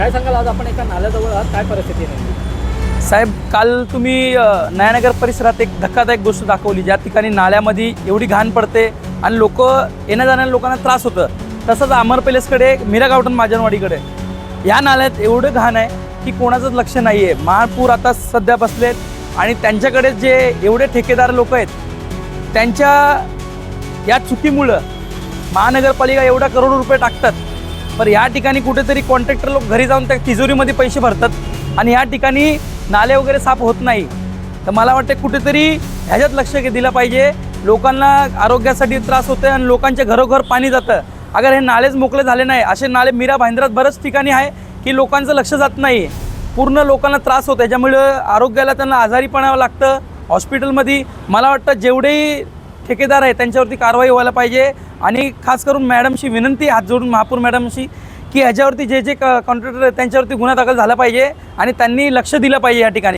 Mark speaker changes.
Speaker 1: काय सांगाल, आज आपण एका नाल्याजवळ आहात, काय परिस्थिती आहे?
Speaker 2: साहेब, काल तुम्ही नयानगर परिसरात एक धक्कादायक गोष्ट दाखवली, ज्या ठिकाणी नाल्यामध्ये एवढी घाण पडते आणि लोक येण्या जाणाऱ्या लोकांना त्रास होतं. तसंच अमर पैलेसकडे, मीरा गावठण महाजनवाडीकडे या नाल्यात एवढं घाण आहे की कोणाचंच लक्ष नाही आहे. महापूर आता सध्या बसलेत आणि त्यांच्याकडे जे एवढे ठेकेदार लोक आहेत, त्यांच्या या चुकीमुळं महानगरपालिका एवढा करोडो रुपये टाकतात, पण या ठिकाणी कुठेतरी कॉन्ट्रॅक्टर लोक घरी जाऊन त्या तिजोरीमध्ये पैसे भरतात आणि या ठिकाणी नाले वगैरे साफ होत नाही. तर मला वाटतं कुठेतरी ह्याच्यात लक्ष दिलं पाहिजे. लोकांना आरोग्यासाठी त्रास होतोय आणि लोकांच्या घरोघर पाणी जातं. अगर हे नालेच मोकळे झाले नाही, असे नाले मीरा भाईंद्रात बरेच ठिकाणी आहे की लोकांचं लक्ष जात नाही, पूर्ण लोकांना त्रास होतो. त्याच्यामुळं आरोग्याला त्यांना आजारी पडावं लागतं हॉस्पिटलमध्ये. मला वाटतं जेवढेही ठेकेदार आहे त्यांच्यावरती कारवाई व्हायला पाहिजे आणि खास करून मॅडमशी विनंती, हात जोडून महापूर मॅडमशी, की ह्याच्यावरती जे कॉन्ट्रॅक्टर आहेत त्यांच्यावरती गुन्हा दाखल झाला पाहिजे आणि त्यांनी लक्ष दिलं पाहिजे या ठिकाणी.